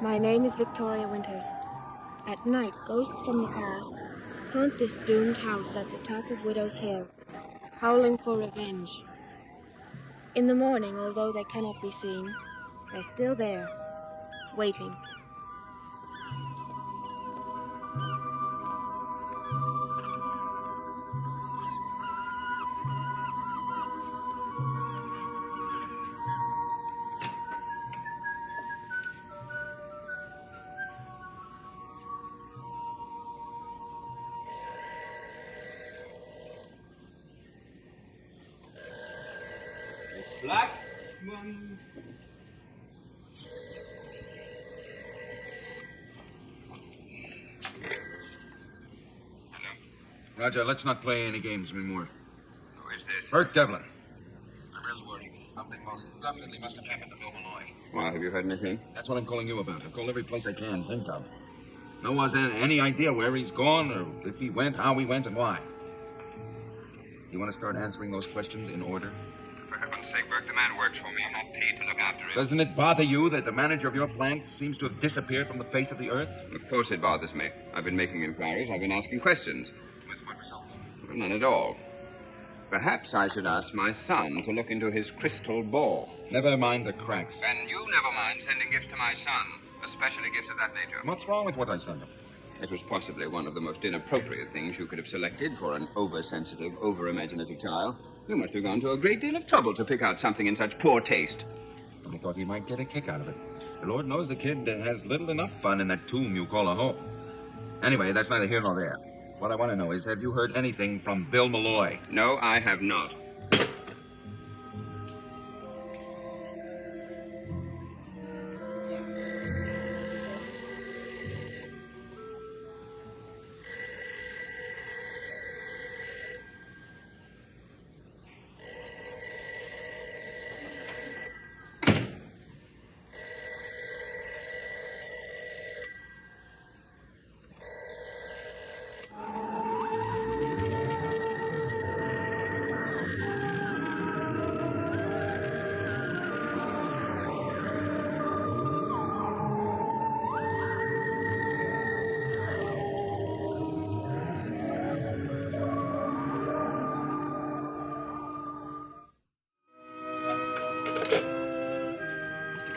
My name is Victoria Winters. At night, ghosts from the past haunt this doomed house at the top of Widow's Hill, howling for revenge. In the morning, although they cannot be seen, they're still there, waiting. Black. Roger, let's not play any games anymore. Who is this? Bert Devlin. I'm real worried. Something most definitely must have happened to Bill Malloy. Well, have you heard anything? That's what I'm calling you about. I've called every place I can think of. No one's any idea where he's gone, or if he went, how he went, and why. You want to start answering those questions in order? For heaven's sake, Burke, the man works for me. I'm not paid to look after him. Doesn't it bother you that the manager of your plant seems to have disappeared from the face of the earth? Of course it bothers me. I've been making inquiries. I've been asking questions. With what results? Well, none at all. Perhaps I should ask my son to look into his crystal ball. Never mind the cracks. And you never mind sending gifts to my son, especially gifts of that nature. What's wrong with what I sent him? It was possibly one of the most inappropriate things you could have selected for an oversensitive, over-imaginative child. You must have gone to a great deal of trouble to pick out something in such poor taste. I thought he might get a kick out of it. The Lord knows the kid has little enough fun in that tomb you call a home. Anyway, that's neither here nor there. What I want to know is, have you heard anything from Bill Malloy? No, I have not.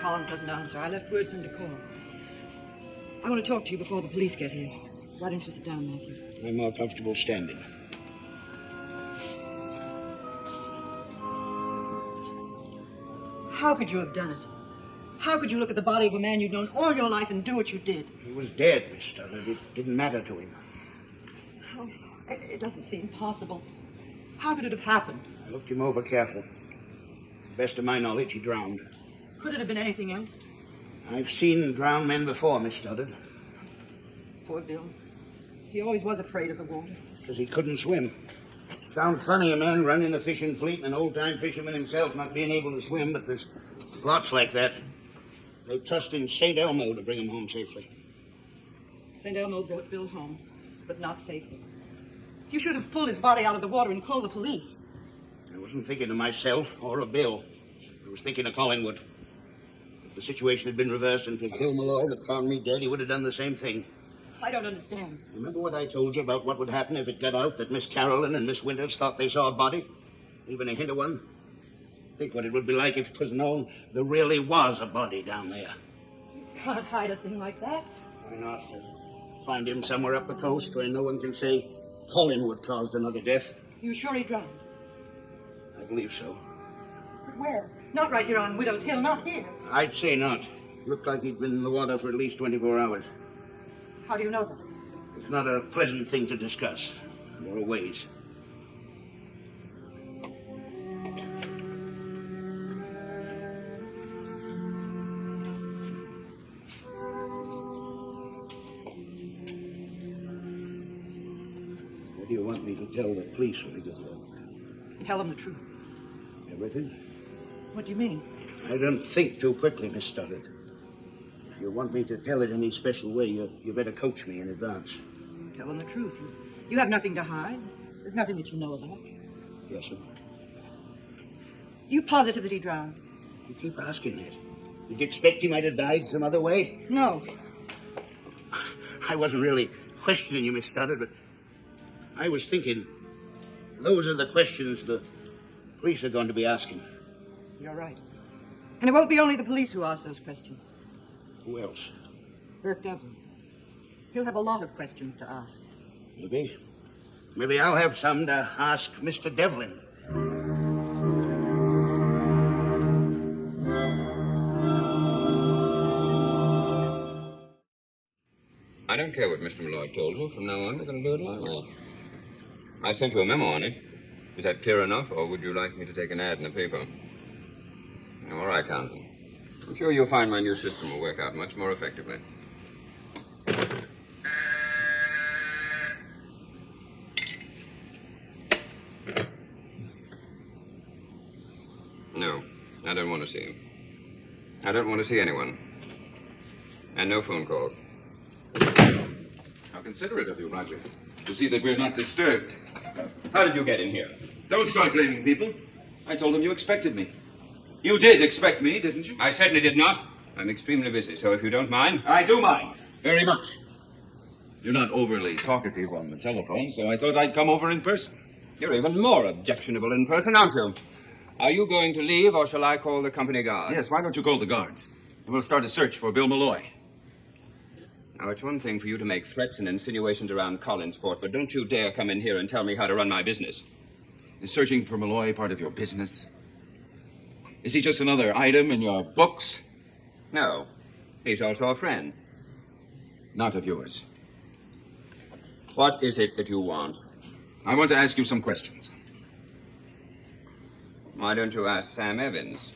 Collins doesn't answer. I left word for him to call. I want to talk to you before the police get here. Why don't you sit down, Matthew? I'm more comfortable standing. How could you have done it? How could you look at the body of a man you'd known all your life and do what you did? He was dead, Miss Stoddard. It didn't matter to him. Oh, it doesn't seem possible. How could it have happened? I looked him over careful. To the best of my knowledge, he drowned. Could it have been anything else? I've seen drowned men before, Miss Stoddard. Poor Bill. He always was afraid of the water. Because he couldn't swim. Sounds funny, a man running the fishing fleet and an old-time fisherman himself not being able to swim, but there's lots like that. They trust in St. Elmo to bring him home safely. St. Elmo brought Bill home, but not safely. You should have pulled his body out of the water and called the police. I wasn't thinking of myself or of Bill. I was thinking of Collingwood. If the situation had been reversed and it was Bill Malloy that found me dead, he would have done the same thing. I don't understand. Remember what I told you about what would happen if it got out that Miss Carolyn and Miss Winters thought they saw a body? Even a hint of one? Think what it would be like if it was known there really was a body down there. You can't hide a thing like that. Why not? Find him somewhere up the coast where no one can say Collingwood caused another death. You sure he drowned? I believe so. But where? Not right here on Widow's Hill, not here. I'd say not. Looked like he'd been in the water for at least 24 hours. How do you know that? It's not a pleasant thing to discuss. More a ways. What do you want me to tell the police when they get there? Tell them the truth. Everything? What do you mean? I don't think too quickly, Miss Stoddard. If you want me to tell it any special way, you better coach me in advance. Tell them the truth. You have nothing to hide. There's nothing that you know about. Yes, sir. You positive that he drowned? You keep asking that. Did you expect he might have died some other way? No. I wasn't really questioning you, Miss Stoddard, but I was thinking those are the questions the police are going to be asking. You're right. And it won't be only the police who ask those questions. Who else? Burke Devlin. He'll have a lot of questions to ask. Maybe. Maybe I'll have some to ask Mr. Devlin. I don't care what Mr. Malloy told you. From now on, we're going to do it my way. I sent you a memo on it. Is that clear enough, or would you like me to take an ad in the paper? All right, Townsend. I'm sure you'll find my new system will work out much more effectively. No, I don't want to see him. I don't want to see anyone. And no phone calls. How considerate of you, Roger, to see that we're not disturbed. How did you get in here? Don't start blaming people. I told them you expected me. You did expect me, didn't you? I certainly did not. I'm extremely busy, so if you don't mind... I do mind. Very much. You're not overly talkative on the telephone, so I thought I'd come over in person. You're even more objectionable in person, aren't you? Are you going to leave, or shall I call the company guard? Yes, why don't you call the guards? And we'll start a search for Bill Malloy. Now, it's one thing for you to make threats and insinuations around Collinsport, but don't you dare come in here and tell me how to run my business. Is searching for Malloy part of your business? Is he just another item in your books? No. He's also a friend. Not of yours. What is it that you want? I want to ask you some questions. Why don't you ask Sam Evans?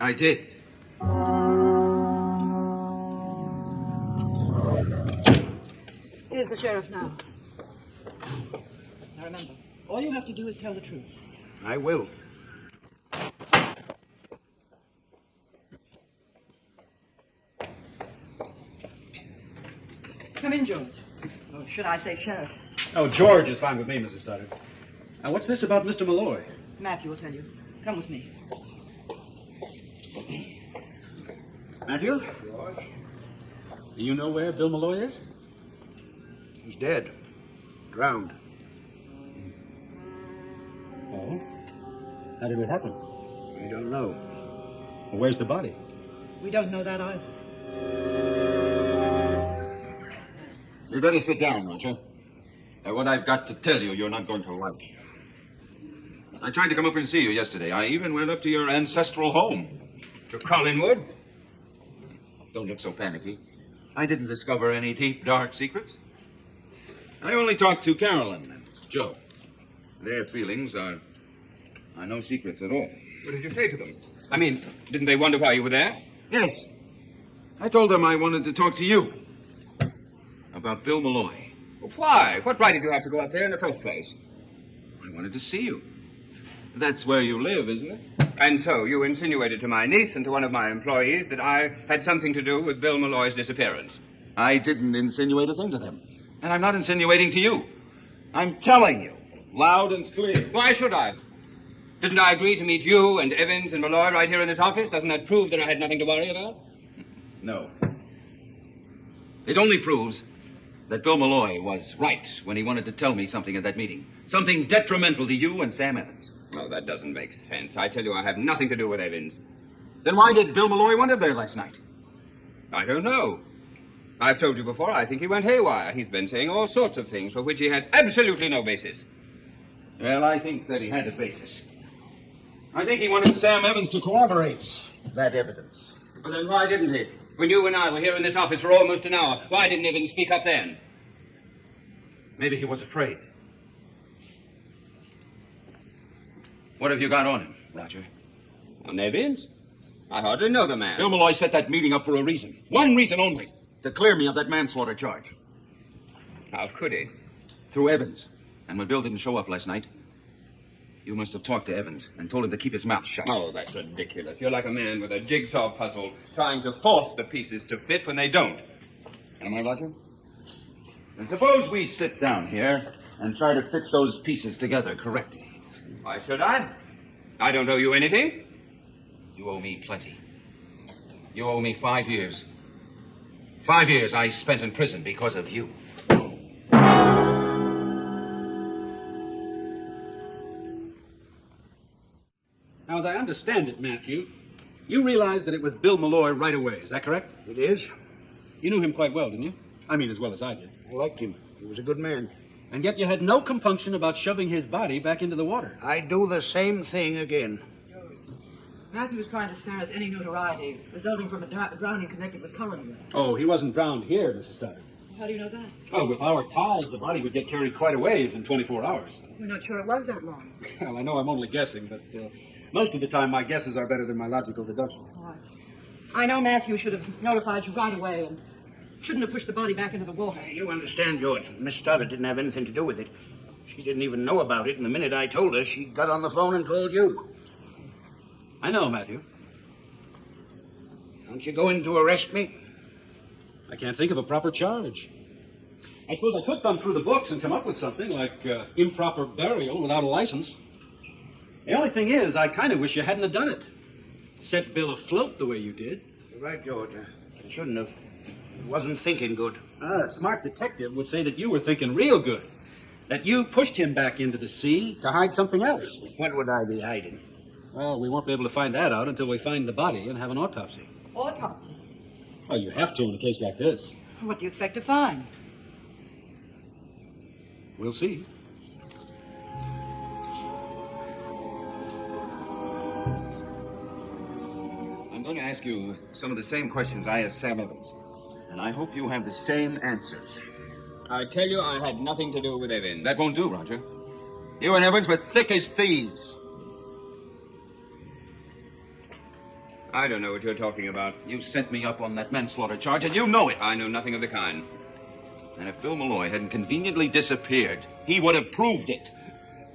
I did. Here's the sheriff now. Now remember, all you have to do is tell the truth. I will. Come in, George. Or should I say sheriff? Oh, George is fine with me, Mrs. Stoddard. Now, what's this about Mr. Malloy? Matthew will tell you. Come with me. Matthew? George? Do you know where Bill Malloy is? He's dead. Drowned. Oh? How did it happen? I don't know. Well, where's the body? We don't know that either. You better sit down, Roger. What I've got to tell you, you're not going to like. I tried to come up and see you yesterday. I even went up to your ancestral home. To Collinwood? Don't look so panicky. I didn't discover any deep, dark secrets. I only talked to Carolyn and Joe. Their feelings are no secrets at all. What did you say to them? I mean, didn't they wonder why you were there? Yes. I told them I wanted to talk to you about Bill Malloy. Well, why? What right did you have to go out there in the first place? I wanted to see you. That's where you live, isn't it? And so you insinuated to my niece and to one of my employees that I had something to do with Bill Malloy's disappearance. I didn't insinuate a thing to them. And I'm not insinuating to you. I'm telling you, loud and clear. Why should I? Didn't I agree to meet you and Evans and Malloy right here in this office? Doesn't that prove that I had nothing to worry about? No. It only proves that Bill Malloy was right when he wanted to tell me something at that meeting. Something detrimental to you and Sam Evans. Oh, that doesn't make sense. I tell you, I have nothing to do with Evans. Then why did Bill Malloy wander there last night? I don't know. I've told you before, I think he went haywire. He's been saying all sorts of things for which he had absolutely no basis. Well, I think that he had a basis. I think he wanted Sam Evans to corroborate that evidence. Well, then why didn't he? When you and I were here in this office for almost an hour, why didn't Evans speak up then? Maybe he was afraid. What have you got on him, Roger? On Evans? I hardly know the man. Bill Malloy set that meeting up for a reason. One reason only. To clear me of that manslaughter charge. How could he? Through Evans. And when Bill didn't show up last night, you must have talked to Evans and told him to keep his mouth shut. Oh, that's ridiculous. You're like a man with a jigsaw puzzle trying to force the pieces to fit when they don't. Am I, Roger? And suppose we sit down here and try to fit those pieces together correctly. Why should I? I don't owe you anything. You owe me plenty. You owe me 5 years. 5 years I spent in prison because of you. Now, as I understand it, Matthew, you realized that it was Bill Malloy right away. Is that correct? It is. You knew him quite well, didn't you? I mean, as well as I did. I liked him. He was a good man. And yet you had no compunction about shoving his body back into the water. I'd do the same thing again. Matthew was trying to spare us any notoriety resulting from a drowning connected with Cullen. Oh, he wasn't drowned here, Mrs. Stoddard. How do you know that? Oh, with our tides, the body would get carried quite a ways in 24 hours. We're not sure it was that long. Well, I know I'm only guessing, but most of the time my guesses are better than my logical deduction. All right. I know Matthew should have notified you right away and shouldn't have pushed the body back into the water. You understand, George. Miss Stoddard didn't have anything to do with it. She didn't even know about it, and the minute I told her, she got on the phone and told you. I know, Matthew. Aren't you going to arrest me? I can't think of a proper charge. I suppose I could thumb through the books and come up with something like improper burial without a license. The only thing is, I kind of wish you hadn't have done it. Set Bill afloat the way you did. You're right, George. I shouldn't have. I wasn't thinking good. A smart detective would say that you were thinking real good. That you pushed him back into the sea to hide something else. What would I be hiding? Well, we won't be able to find that out until we find the body and have an autopsy. Autopsy? Well, you have to in a case like this. What do you expect to find? We'll see. I'm going to ask you some of the same questions I asked Sam Evans. And I hope you have the same answers. I tell you, I had nothing to do with Evans. That won't do, Roger. You and Evans were thick as thieves. I don't know what you're talking about. You sent me up on that manslaughter charge, and you know it. I know nothing of the kind. And if Bill Malloy hadn't conveniently disappeared, he would have proved it.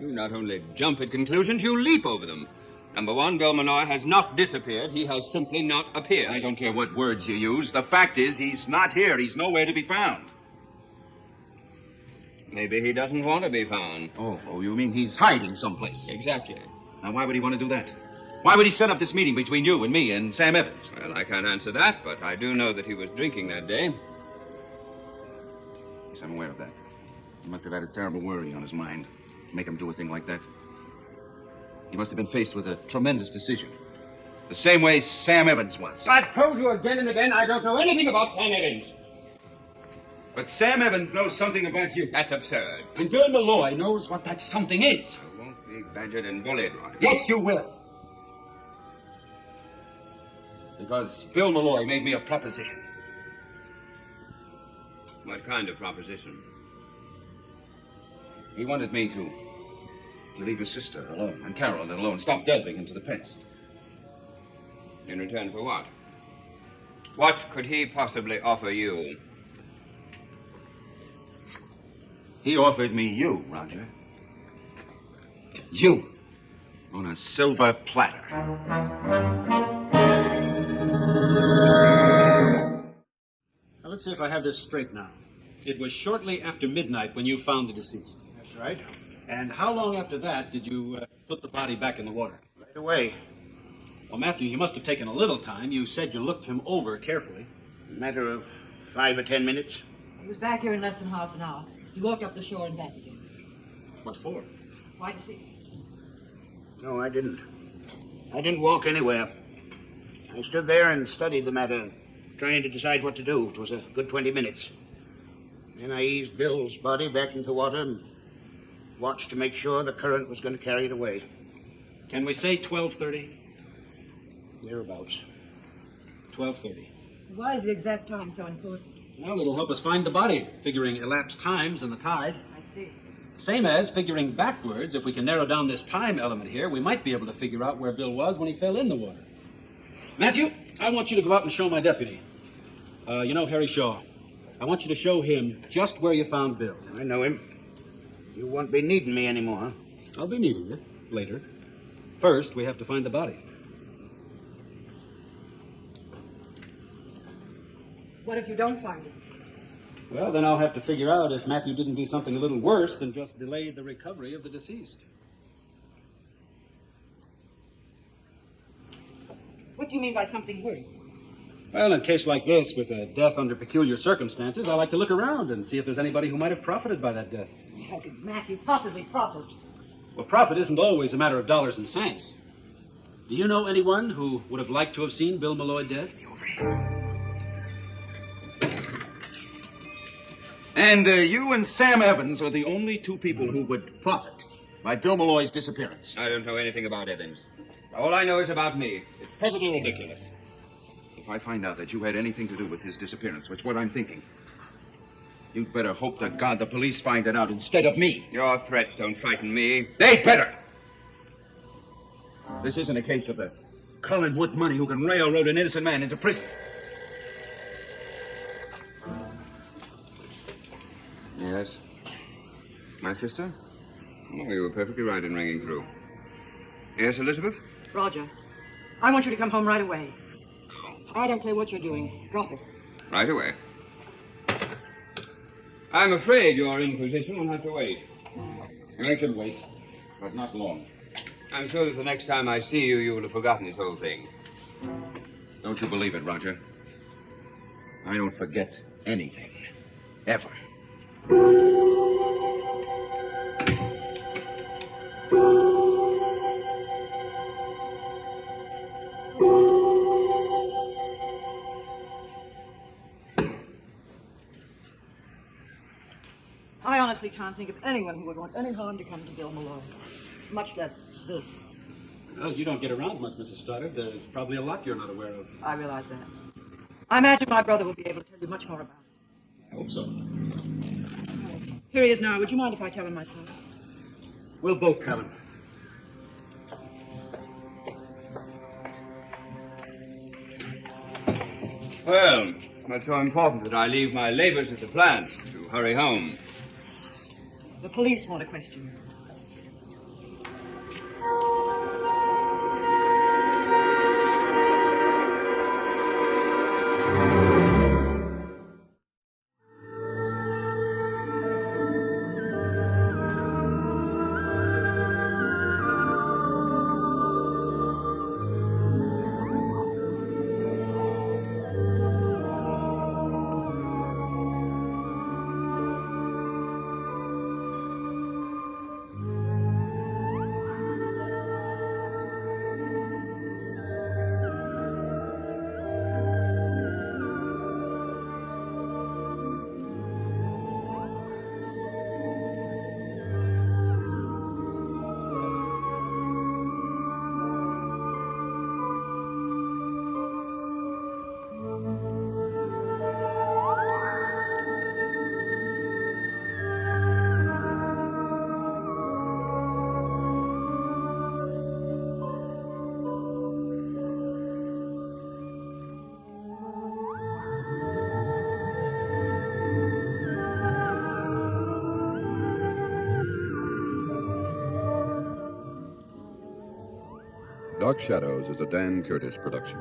You not only jump at conclusions, you leap over them. Number one, Bill Malloy has not disappeared. He has simply not appeared. I don't care what words you use. The fact is, he's not here. He's nowhere to be found. Maybe he doesn't want to be found. Oh, you mean he's hiding someplace? Exactly. Now, why would he want to do that? Why would he set up this meeting between you and me and Sam Evans? Well, I can't answer that, but I do know that he was drinking that day. Yes, I'm aware of that. He must have had a terrible worry on his mind to make him do a thing like that. He must have been faced with a tremendous decision. The same way Sam Evans was. I've told you again and again, I don't know anything about Sam Evans. But Sam Evans knows something about you. That's absurd. And Bill Malloy knows what that something is. I won't be badgered and bullied, Roger. Yes, you will. Because Bill Malloy made me a proposition. What kind of proposition? He wanted me to leave his sister alone and Carolyn alone, stop delving into the past. In return for what? What could he possibly offer you? He offered me you, Roger. You. On a silver platter. Now, let's see if I have this straight now. It was shortly after midnight when you found the deceased. That's right. And how long after that did you put the body back in the water? Right away. Well, Matthew, you must have taken a little time. You said you looked him over carefully. A matter of 5 or 10 minutes. He was back here in less than half an hour. He walked up the shore and back again. What for? Why to see? No, I didn't. I didn't walk anywhere. I stood there and studied the matter, trying to decide what to do. It was a good 20 minutes. Then I eased Bill's body back into the water and watched to make sure the current was going to carry it away. Can we say 12:30? Thereabouts. 12:30. Why is the exact time so important? Well, it'll help us find the body, figuring elapsed times and the tide. I see. Same as figuring backwards. If we can narrow down this time element here, we might be able to figure out where Bill was when he fell in the water. Matthew, I want you to go out and show my deputy. You know Harry Shaw. I want you to show him just where you found Bill. I know him. You won't be needing me anymore, huh? I'll be needing you later. First, we have to find the body. What if you don't find it? Well, then I'll have to figure out if Matthew didn't do something a little worse than just delay the recovery of the deceased. What do you mean by something worse? Well, in a case like this, with a death under peculiar circumstances, I like to look around and see if there's anybody who might have profited by that death. How could Matthew possibly profit? Well, profit isn't always a matter of dollars and cents. Do you know anyone who would have liked to have seen Bill Malloy dead? And you and Sam Evans are the only two people who would profit by Bill Malloy's disappearance. I don't know anything about Evans. All I know is about me. It's perfectly ridiculous. If I find out that you had anything to do with his disappearance, which is what I'm thinking, you'd better hope to God the police find it out instead of me. Your threats don't frighten me. They'd better. This isn't a case of the Colin Wood money who can railroad an innocent man into prison. Yes. My sister? Oh, you were perfectly right in ringing through. Yes, Elizabeth? Roger, I want you to come home right away. I don't care what you're doing. Drop it. Right away. I'm afraid your inquisition will have to wait. I can wait, but not long. I'm sure that the next time I see you, you will have forgotten this whole thing. Don't you believe it, Roger? I don't forget anything. Ever. I honestly can't think of anyone who would want any harm to come to Bill Malloy, much less this. Well, you don't get around much, Mrs. Stoddard. There's probably a lot you're not aware of. I realize that. I imagine my brother will be able to tell you much more about it. I hope so. Here he is now. Would you mind if I tell him myself? We'll both tell him. Well, it's so important that I leave my labors at the plant to hurry home. The police want to question you. Dark Shadows is a Dan Curtis production.